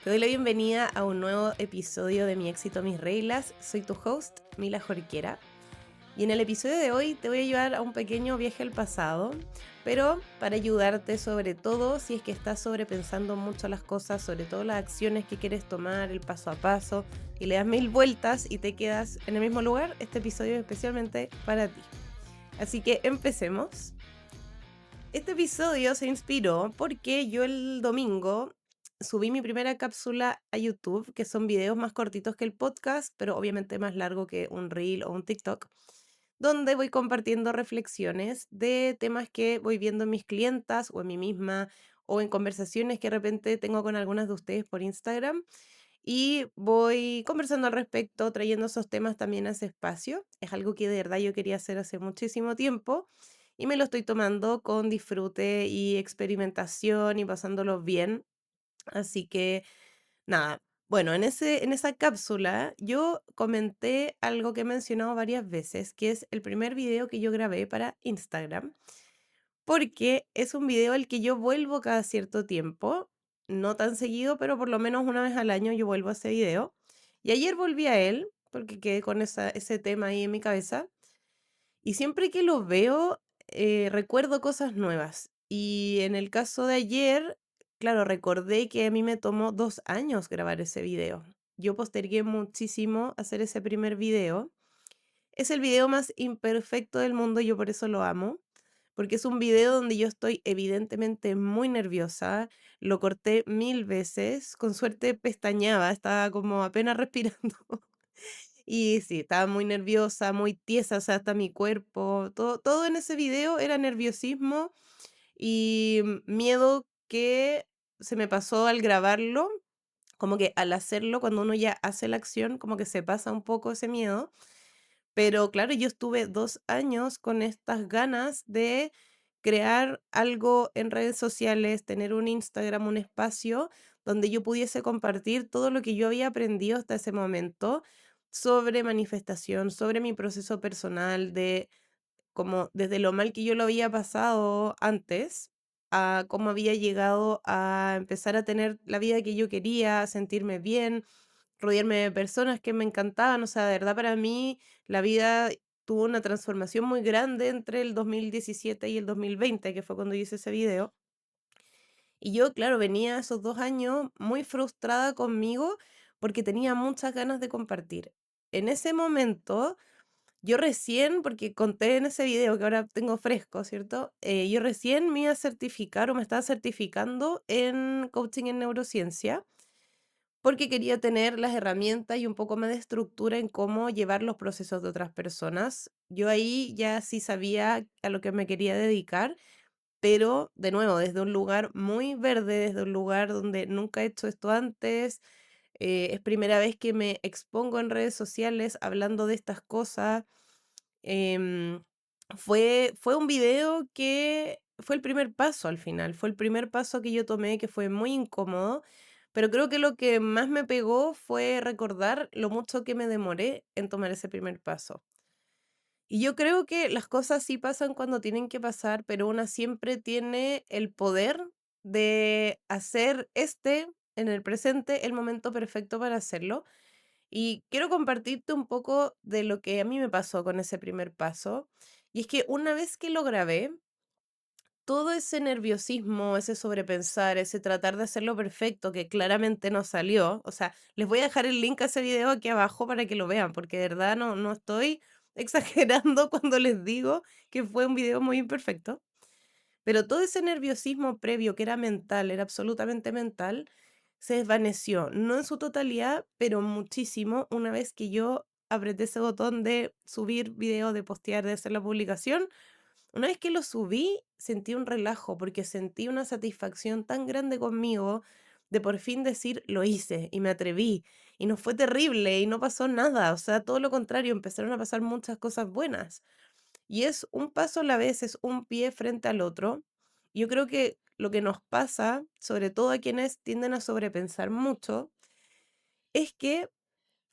Te doy la bienvenida a un nuevo episodio de Mi éxito, mis reglas. Soy tu host, Mila Jorquera. Y en el episodio de hoy te voy a llevar a un pequeño viaje al pasado, pero para ayudarte sobre todo si es que estás sobrepensando mucho las cosas, sobre todo las acciones que quieres tomar, el paso a paso, y le das mil vueltas y te quedas en el mismo lugar, este episodio es especialmente para ti. Así que empecemos. Este episodio se inspiró porque yo el domingo subí mi primera cápsula a YouTube, que son videos más cortitos que el podcast, pero obviamente más largo que un reel o un TikTok, donde voy compartiendo reflexiones de temas que voy viendo en mis clientas o en mí misma o en conversaciones que de repente tengo con algunas de ustedes por Instagram y voy conversando al respecto, trayendo esos temas también a ese espacio. Es algo que de verdad yo quería hacer hace muchísimo tiempo y me lo estoy tomando con disfrute y experimentación y pasándolo bien. Así que nada, bueno, en esa cápsula yo comenté algo que he mencionado varias veces, que es el primer video que yo grabé para Instagram, porque es un video al que yo vuelvo cada cierto tiempo, no tan seguido, pero por lo menos una vez al año yo vuelvo a ese video. Y ayer volví a él, porque quedé con ese tema ahí en mi cabeza, y siempre que lo veo, recuerdo cosas nuevas. Y en el caso de ayer, claro, recordé que a mí me tomó 2 años grabar ese video. Yo postergué muchísimo hacer ese primer video. Es el video más imperfecto del mundo, yo por eso lo amo, porque es un video donde yo estoy evidentemente muy nerviosa, lo corté 1000 veces, con suerte pestañeaba, estaba como apenas respirando. Y sí, estaba muy nerviosa, muy tiesa, o sea, hasta mi cuerpo, todo en ese video era nerviosismo y miedo que se me pasó al grabarlo, como que al hacerlo, cuando uno ya hace la acción, como que se pasa un poco ese miedo. Pero claro, yo estuve 2 años con estas ganas de crear algo en redes sociales, tener un Instagram, un espacio donde yo pudiese compartir todo lo que yo había aprendido hasta ese momento sobre manifestación, sobre mi proceso personal, de como desde lo mal que yo lo había pasado antes, a cómo había llegado a empezar a tener la vida que yo quería, a sentirme bien, rodearme de personas que me encantaban. O sea, de verdad para mí la vida tuvo una transformación muy grande entre el 2017 y el 2020, que fue cuando hice ese video. Y yo, claro, venía esos 2 años muy frustrada conmigo porque tenía muchas ganas de compartir. En ese momento, yo recién, porque conté en ese video que ahora tengo fresco, ¿cierto? Yo recién me iba a certificar o me estaba certificando en coaching en neurociencia porque quería tener las herramientas y un poco más de estructura en cómo llevar los procesos de otras personas. Yo ahí ya sí sabía a lo que me quería dedicar, pero de nuevo, desde un lugar muy verde, desde un lugar donde nunca he hecho esto antes. Es primera vez que me expongo en redes sociales hablando de estas cosas. Em, fue un video que fue el primer paso al final, fue el primer paso que yo tomé, que fue muy incómodo, pero creo que lo que más me pegó fue recordar lo mucho que me demoré en tomar ese primer paso. Y yo creo que las cosas sí pasan cuando tienen que pasar, pero una siempre tiene el poder de hacer en el presente, el momento perfecto para hacerlo. Y quiero compartirte un poco de lo que a mí me pasó con ese primer paso. Y es que una vez que lo grabé, todo ese nerviosismo, ese sobrepensar, ese tratar de hacerlo perfecto, que claramente no salió, o sea, les voy a dejar el link a ese video aquí abajo para que lo vean, porque de verdad no estoy exagerando cuando les digo que fue un video muy imperfecto. Pero todo ese nerviosismo previo que era mental, era absolutamente mental, se desvaneció, no en su totalidad, pero muchísimo una vez que yo apreté ese botón de subir video, de postear, de hacer la publicación. Una vez que lo subí, sentí un relajo, porque sentí una satisfacción tan grande conmigo de por fin decir, lo hice y me atreví. Y no fue terrible y no pasó nada, o sea, todo lo contrario, empezaron a pasar muchas cosas buenas. Y es un paso a la vez, es un pie frente al otro. Yo creo que lo que nos pasa, sobre todo a quienes tienden a sobrepensar mucho, es que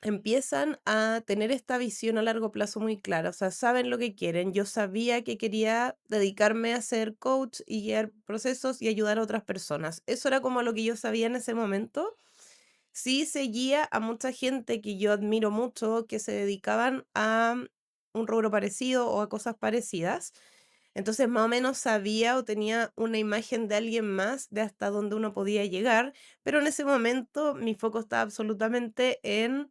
empiezan a tener esta visión a largo plazo muy clara, o sea, saben lo que quieren. Yo sabía que quería dedicarme a ser coach y guiar procesos y ayudar a otras personas. Eso era como lo que yo sabía en ese momento. Sí seguía a mucha gente que yo admiro mucho, que se dedicaban a un rubro parecido o a cosas parecidas. Entonces, más o menos sabía o tenía una imagen de alguien más de hasta dónde uno podía llegar, pero en ese momento mi foco estaba absolutamente en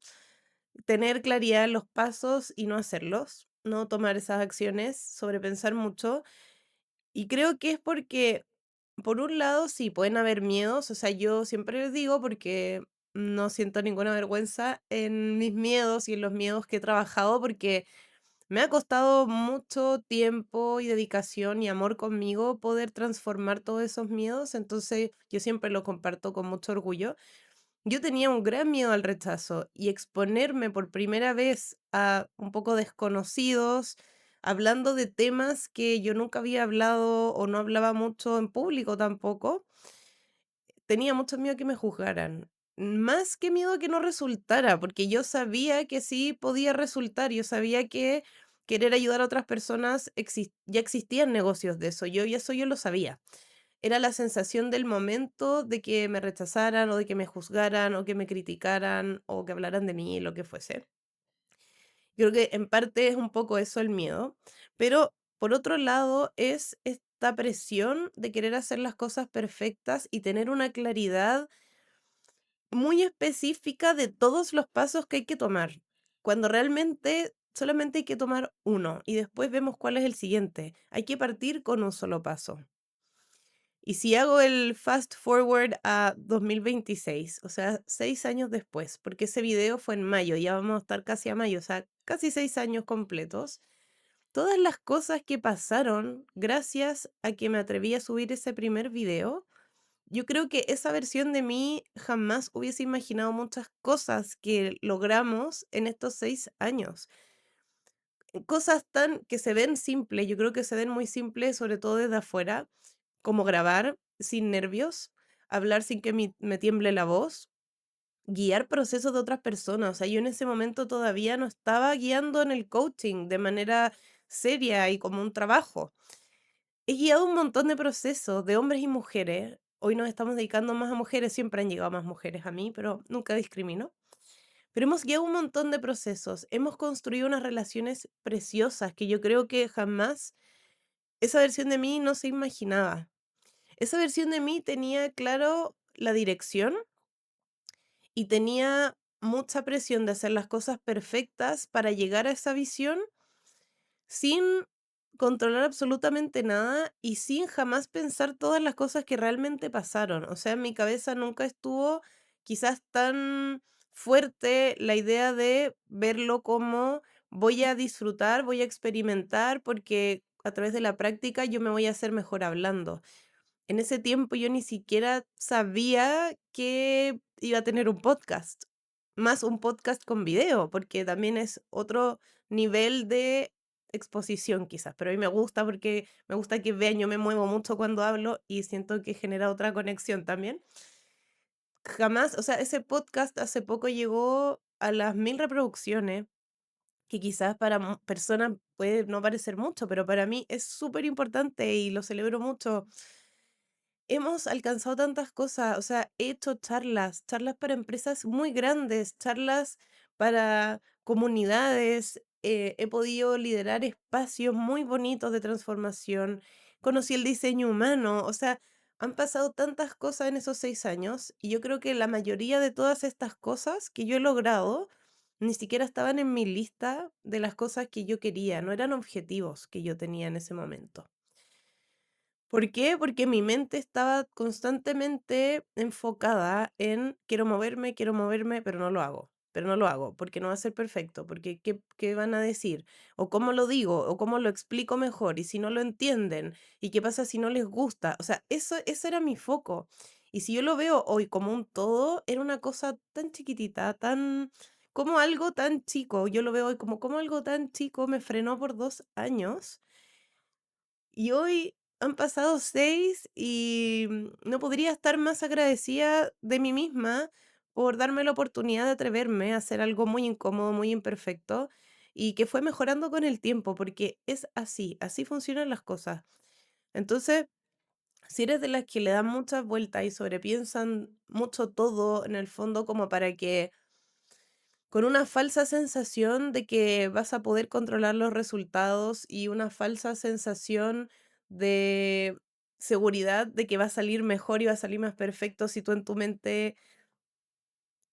tener claridad en los pasos y no hacerlos, no tomar esas acciones, sobrepensar mucho. Y creo que es porque, por un lado, sí, pueden haber miedos, o sea, yo siempre les digo porque no siento ninguna vergüenza en mis miedos y en los miedos que he trabajado, porque me ha costado mucho tiempo y dedicación y amor conmigo poder transformar todos esos miedos, entonces yo siempre lo comparto con mucho orgullo. Yo tenía un gran miedo al rechazo y exponerme por primera vez a un poco desconocidos, hablando de temas que yo nunca había hablado o no hablaba mucho en público tampoco, tenía mucho miedo que me juzgaran. Más que miedo a que no resultara, porque yo sabía que sí podía resultar, yo sabía que querer ayudar a otras personas ya existían negocios de eso, yo y eso yo lo sabía. Era la sensación del momento de que me rechazaran, o de que me juzgaran, o que me criticaran, o que hablaran de mí, lo que fuese. Creo que en parte es un poco eso el miedo, pero por otro lado es esta presión de querer hacer las cosas perfectas y tener una claridad muy específica de todos los pasos que hay que tomar, cuando realmente solamente hay que tomar uno y después vemos cuál es el siguiente. Hay que partir con un solo paso. Y si hago el fast forward a 2026, o sea, 6 años después, porque ese video fue en mayo, ya vamos a estar casi a mayo, o sea, casi 6 años completos, todas las cosas que pasaron gracias a que me atreví a subir ese primer video, yo creo que esa versión de mí jamás hubiese imaginado muchas cosas que logramos en estos 6 años. Cosas tan que se ven simples, yo creo que se ven muy simples, sobre todo desde afuera, como grabar sin nervios, hablar sin que me tiemble la voz, guiar procesos de otras personas. O sea, yo en ese momento todavía no estaba guiando en el coaching de manera seria y como un trabajo. He guiado un montón de procesos de hombres y mujeres. Hoy nos estamos dedicando más a mujeres, siempre han llegado más mujeres a mí, pero nunca discrimino. Pero hemos guiado un montón de procesos, hemos construido unas relaciones preciosas que yo creo que jamás esa versión de mí no se imaginaba. Esa versión de mí tenía claro la dirección y tenía mucha presión de hacer las cosas perfectas para llegar a esa visión sin controlar absolutamente nada y sin jamás pensar todas las cosas que realmente pasaron. O sea, en mi cabeza nunca estuvo quizás tan fuerte la idea de verlo como voy a disfrutar, voy a experimentar, porque a través de la práctica yo me voy a hacer mejor hablando. En ese tiempo yo ni siquiera sabía que iba a tener un podcast, más un podcast con video, porque también es otro nivel de exposición quizás, pero a mí me gusta porque me gusta que vean, yo me muevo mucho cuando hablo y siento que genera otra conexión también. Jamás, o sea, ese podcast hace poco llegó a las 1000 reproducciones, que quizás para personas puede no parecer mucho, pero para mí es súper importante y lo celebro mucho. Hemos alcanzado tantas cosas, o sea, he hecho charlas, charlas para empresas muy grandes, charlas para comunidades, he podido liderar espacios muy bonitos de transformación, conocí el diseño humano, o sea, han pasado tantas cosas en esos 6 años y yo creo que la mayoría de todas estas cosas que yo he logrado ni siquiera estaban en mi lista de las cosas que yo quería, no eran objetivos que yo tenía en ese momento. ¿Por qué? Porque mi mente estaba constantemente enfocada en quiero moverme, pero no lo hago. Pero no lo hago porque no va a ser perfecto, porque ¿qué van a decir? O cómo lo digo, o cómo lo explico mejor, y si no lo entienden, y qué pasa si no les gusta. O sea, eso era mi foco. Y si yo lo veo hoy como un todo, era una cosa tan chiquitita, tan, como algo tan chico. Yo lo veo hoy como algo tan chico me frenó por 2 años y hoy han pasado 6 y no podría estar más agradecida de mí misma por darme la oportunidad de atreverme a hacer algo muy incómodo, muy imperfecto y que fue mejorando con el tiempo, porque es así, así funcionan las cosas. Entonces, Si eres de las que le dan muchas vueltas y sobrepiensan mucho todo en el fondo como para que con una falsa sensación de que vas a poder controlar los resultados y una falsa sensación de seguridad de que va a salir mejor y va a salir más perfecto si tú en tu mente,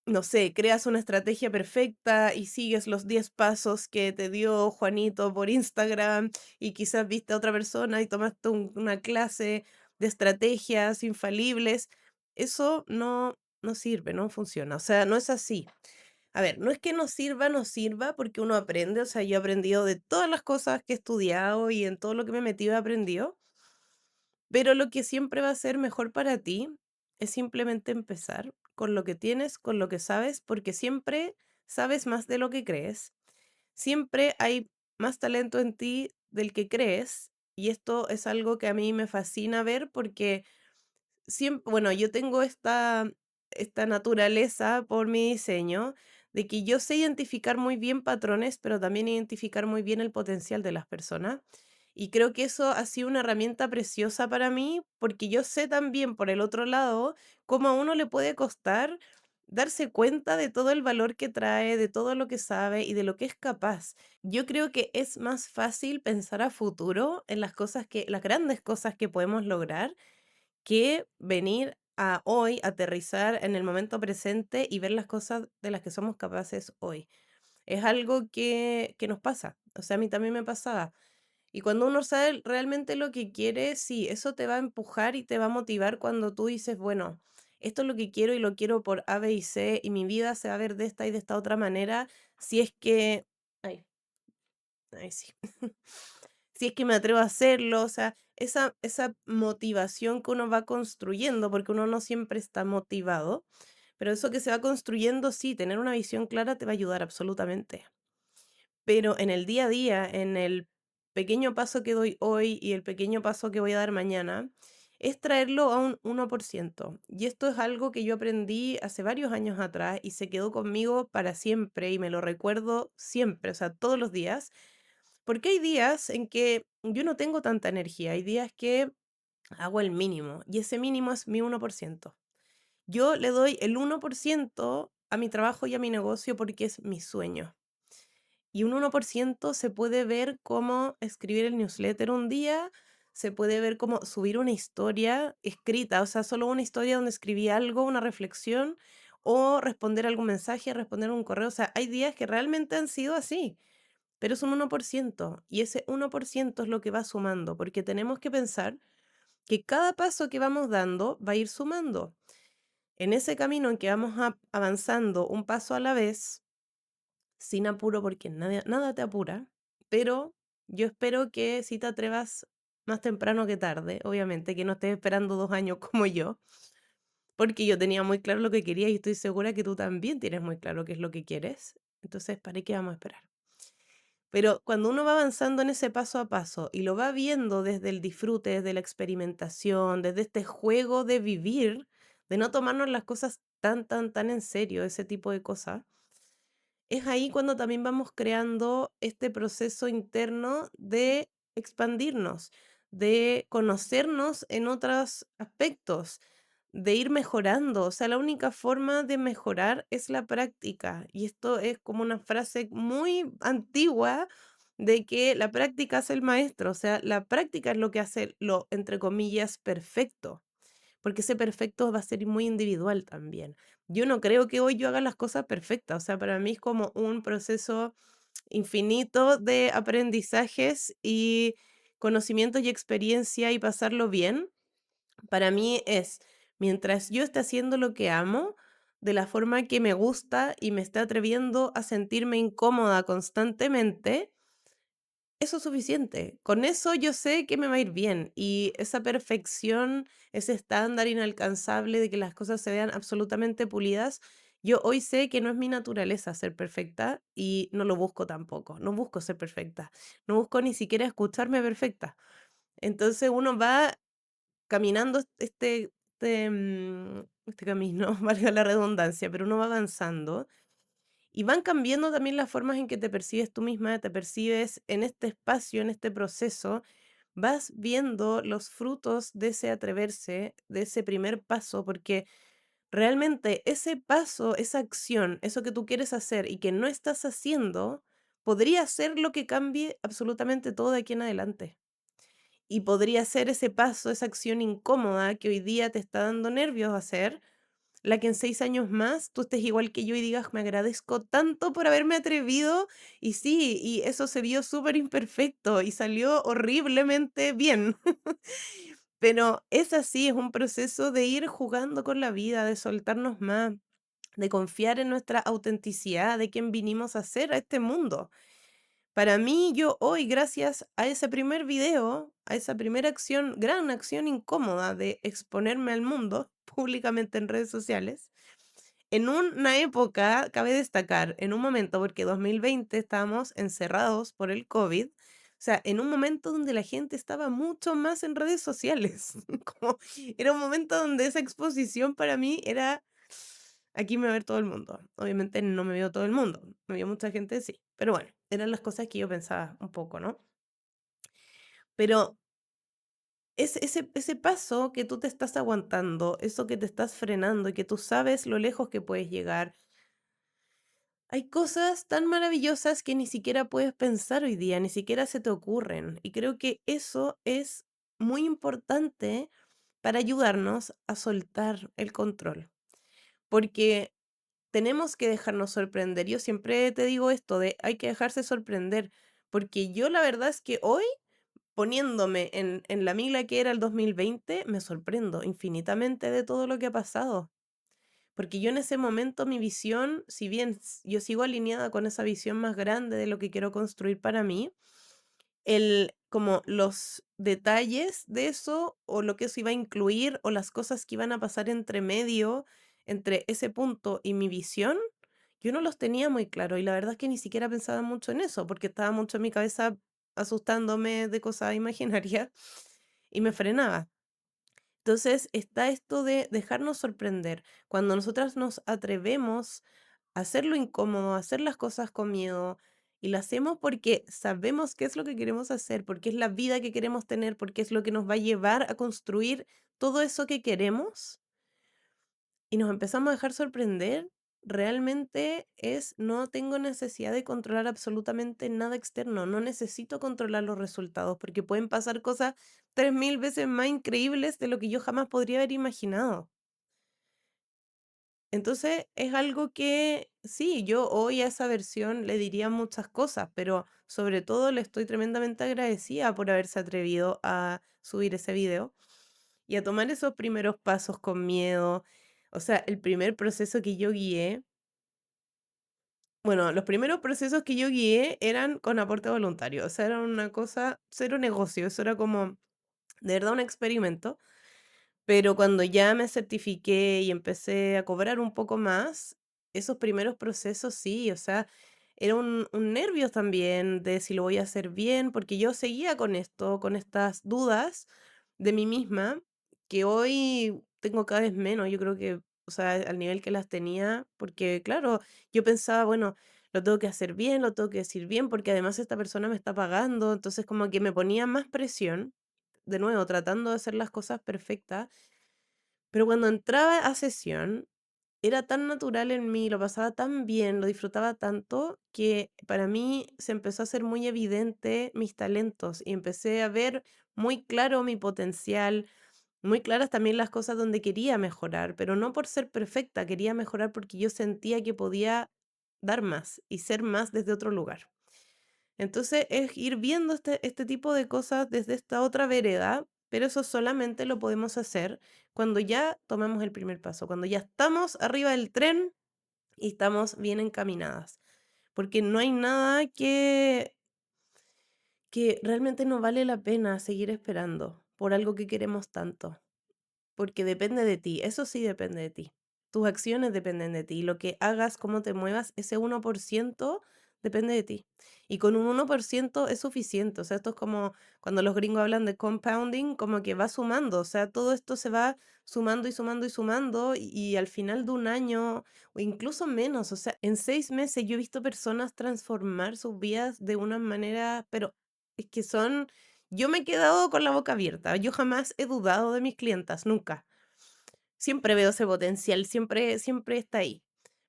no sé, creas una estrategia perfecta y sigues los 10 pasos que te dio Juanito por Instagram y quizás viste a otra persona y tomaste una clase de estrategias infalibles. Eso no sirve, no funciona. O sea, no es así. A ver, no es que no sirva porque uno aprende, o sea, yo he aprendido de todas las cosas que he estudiado y en todo lo que me he metido he aprendido, pero lo que siempre va a ser mejor para ti es simplemente empezar con lo que tienes, con lo que sabes, porque siempre sabes más de lo que crees, siempre hay más talento en ti del que crees y esto es algo que a mí me fascina ver porque bueno, yo tengo esta naturaleza por mi diseño, de que yo sé identificar muy bien patrones, pero también identificar muy bien el potencial de las personas. Y creo que eso ha sido una herramienta preciosa para mí, porque yo sé también por el otro lado cómo a uno le puede costar darse cuenta de todo el valor que trae, de todo lo que sabe y de lo que es capaz. Yo creo que es más fácil pensar a futuro en las grandes cosas que podemos lograr que venir a hoy, aterrizar en el momento presente y ver las cosas de las que somos capaces hoy. Es algo que nos pasa, o sea, a mí también me pasaba. Y cuando uno sabe realmente lo que quiere, sí, eso te va a empujar y te va a motivar cuando tú dices, bueno, esto es lo que quiero y lo quiero por A, B y C, y mi vida se va a ver de esta y de esta otra manera, si es que... Ay, ay, sí. Si es que me atrevo a hacerlo, o sea, esa motivación que uno va construyendo, porque uno no siempre está motivado, pero eso que se va construyendo, sí, tener una visión clara te va a ayudar absolutamente. Pero en el día a día, en el pequeño paso que doy hoy y el pequeño paso que voy a dar mañana, es traerlo a un 1%. Y esto es algo que yo aprendí hace varios años atrás y se quedó conmigo para siempre y me lo recuerdo siempre, o sea, todos los días porque hay días en que yo no tengo tanta energía, hay días que hago el mínimo y ese mínimo es mi 1%. Yo le doy el 1% a mi trabajo y a mi negocio porque es mi sueño. Y un 1% se puede ver como escribir el newsletter un día, se puede ver como subir una historia escrita, o sea, solo una historia donde escribí algo, una reflexión, o responder algún mensaje, responder un correo. O sea, hay días que realmente han sido así. Pero es un 1% y ese 1% es lo que va sumando, porque tenemos que pensar que cada paso que vamos dando va a ir sumando. En ese camino en que vamos avanzando un paso a la vez, sin apuro, porque nada te apura, pero yo espero que si te atrevas más temprano que tarde, obviamente, que no estés esperando 2 años como yo, porque yo tenía muy claro lo que quería y estoy segura que tú también tienes muy claro qué es lo que quieres. Entonces, ¿para qué vamos a esperar? Pero cuando uno va avanzando en ese paso a paso y lo va viendo desde el disfrute, desde la experimentación, desde este juego de vivir, de no tomarnos las cosas tan en serio, ese tipo de cosas, es ahí cuando también vamos creando este proceso interno de expandirnos, de conocernos en otros aspectos, de ir mejorando. O sea, la única forma de mejorar es la práctica. Y esto es como una frase muy antigua de que la práctica hace el maestro. O sea, la práctica es lo que hace lo, entre comillas, perfecto porque ese perfecto va a ser muy individual también. Yo no creo que hoy yo haga las cosas perfectas, o sea, para mí es como un proceso infinito de aprendizajes y conocimientos y experiencia y pasarlo bien. Para mí es, mientras yo esté haciendo lo que amo, de la forma que me gusta y me esté atreviendo a sentirme incómoda constantemente, eso es suficiente. Con eso yo sé que me va a ir bien y esa perfección, ese estándar inalcanzable de que las cosas se vean absolutamente pulidas, yo hoy sé que no es mi naturaleza ser perfecta y no lo busco tampoco. No busco ser perfecta. No busco ni siquiera escucharme perfecta. Entonces uno va caminando este camino, valga la redundancia, pero uno va avanzando y van cambiando también las formas en que te percibes tú misma, te percibes en este espacio, en este proceso, vas viendo los frutos de ese atreverse, de ese primer paso, porque realmente ese paso, esa acción, eso que tú quieres hacer y que no estás haciendo, podría ser lo que cambie absolutamente todo de aquí en adelante. Y podría ser ese paso, esa acción incómoda que hoy día te está dando nervios hacer, la que en 6 años más tú estés igual que yo y digas: "Me agradezco tanto por haberme atrevido", y sí, y eso se vio súper imperfecto y salió horriblemente bien. Pero es así, es un proceso de ir jugando con la vida, de soltarnos más, de confiar en nuestra autenticidad, de quién vinimos a ser a este mundo. Para mí, yo hoy, gracias a ese primer video, a esa primera acción, gran acción incómoda de exponerme al mundo públicamente en redes sociales, en una época, cabe destacar, en un momento, porque 2020 estábamos encerrados por el COVID, o sea, en un momento donde la gente estaba mucho más en redes sociales, como era un momento donde esa exposición para mí era, aquí me va a ver todo el mundo. Obviamente no me vio todo el mundo, me vio mucha gente, sí, pero bueno, eran las cosas que yo pensaba un poco, ¿no? Pero ese paso que tú te estás aguantando, eso que te estás frenando y que tú sabes lo lejos que puedes llegar. Hay cosas tan maravillosas que ni siquiera puedes pensar hoy día, ni siquiera se te ocurren. Y creo que eso es muy importante para ayudarnos a soltar el control, porque tenemos que dejarnos sorprender. Yo siempre te digo esto de hay que dejarse sorprender, porque yo la verdad es que hoy, poniéndome en la mila que era el 2020, me sorprendo infinitamente de todo lo que ha pasado. Porque yo en ese momento mi visión, si bien yo sigo alineada con esa visión más grande de lo que quiero construir para mí, como los detalles de eso o lo que eso iba a incluir o las cosas que iban a pasar entre medio, entre ese punto y mi visión, yo no los tenía muy claro y la verdad es que ni siquiera pensaba mucho en eso porque estaba mucho en mi cabeza asustándome de cosas imaginarias y me frenaba. Entonces está esto de dejarnos sorprender. Cuando nosotras nos atrevemos a hacer lo incómodo, a hacer las cosas con miedo, y lo hacemos porque sabemos qué es lo que queremos hacer, porque es la vida que queremos tener, porque es lo que nos va a llevar a construir todo eso que queremos, y nos empezamos a dejar sorprender, realmente es, no tengo necesidad de controlar absolutamente nada externo, no necesito controlar los resultados, porque pueden pasar cosas 3000 veces más increíbles de lo que yo jamás podría haber imaginado. Entonces, es algo que sí, yo hoy a esa versión le diría muchas cosas, pero sobre todo le estoy tremendamente agradecida por haberse atrevido a subir ese video y a tomar esos primeros pasos con miedo. O sea, el primer proceso que yo guié, bueno, los primeros procesos que yo guié eran con aporte voluntario, o sea, era una cosa, cero negocio, eso era como de verdad un experimento. Pero cuando ya me certifiqué y empecé a cobrar un poco más, esos primeros procesos sí, o sea, era un nervios también de si lo voy a hacer bien, porque yo seguía con esto, con estas dudas de mí misma, que hoy tengo cada vez menos, yo creo que, o sea, al nivel que las tenía, porque claro, yo pensaba, bueno, lo tengo que hacer bien, lo tengo que decir bien, porque además esta persona me está pagando, entonces como que me ponía más presión, de nuevo, tratando de hacer las cosas perfectas, pero cuando entraba a sesión, era tan natural en mí, lo pasaba tan bien, lo disfrutaba tanto, que para mí se empezó a hacer muy evidente mis talentos y empecé a ver muy claro mi potencial, muy claras también las cosas donde quería mejorar, pero no por ser perfecta, quería mejorar porque yo sentía que podía dar más y ser más desde otro lugar. Entonces es ir viendo este tipo de cosas desde esta otra vereda, pero eso solamente lo podemos hacer cuando ya tomamos el primer paso, cuando ya estamos arriba del tren y estamos bien encaminadas, porque no hay nada que realmente no vale la pena seguir esperando por algo que queremos tanto. Porque depende de ti, eso sí depende de ti. Tus acciones dependen de ti. Lo que hagas, cómo te muevas, ese 1% depende de ti. Y con un 1% es suficiente. O sea, esto es como cuando los gringos hablan de compounding, como que va sumando. O sea, todo esto se va sumando y sumando y sumando. Y al final de un año, o incluso menos, o sea, en 6 meses yo he visto personas transformar sus vidas de una manera, pero es que son, Yo me he quedado con la boca abierta. Yo jamás he dudado de mis clientas, nunca. Siempre veo ese potencial, siempre está ahí.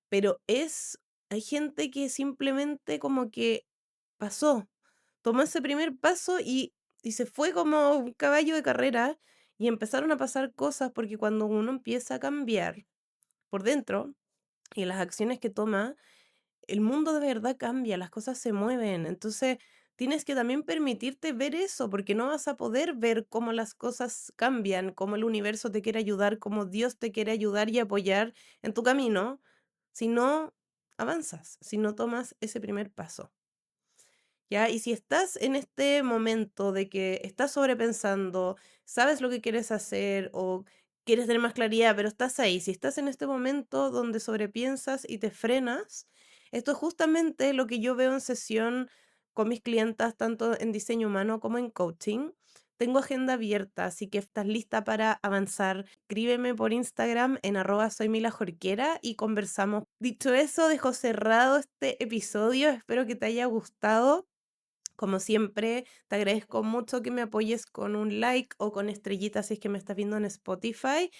Pero hay gente que simplemente como que pasó, tomó ese primer paso y se fue como un caballo de carrera y empezaron a pasar cosas porque cuando uno empieza a cambiar por dentro y las acciones que toma, el mundo de verdad cambia, las cosas se mueven. Entonces, tienes que también permitirte ver eso, porque no vas a poder ver cómo las cosas cambian, cómo el universo te quiere ayudar, cómo Dios te quiere ayudar y apoyar en tu camino, si no avanzas, si no tomas ese primer paso. ¿Ya? Y si estás en este momento de que estás sobrepensando, sabes lo que quieres hacer o quieres tener más claridad, pero estás ahí, si estás en este momento donde sobrepiensas y te frenas, esto es justamente lo que yo veo en sesión con mis clientas, tanto en diseño humano como en coaching. Tengo agenda abierta, así que estás lista para avanzar. Escríbeme por Instagram en @soymilajorquera y conversamos. Dicho eso, dejo cerrado este episodio. Espero que te haya gustado. Como siempre, te agradezco mucho que me apoyes con un like o con estrellitas si es que me estás viendo en Spotify.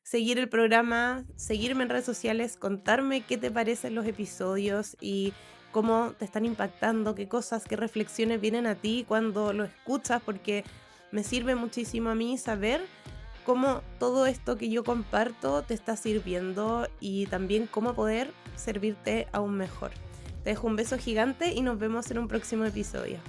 Seguir el programa, seguirme en redes sociales, contarme qué te parecen los episodios y cómo te están impactando, qué cosas, qué reflexiones vienen a ti cuando lo escuchas, porque me sirve muchísimo a mí saber cómo todo esto que yo comparto te está sirviendo y también cómo poder servirte aún mejor. Te dejo un beso gigante y nos vemos en un próximo episodio.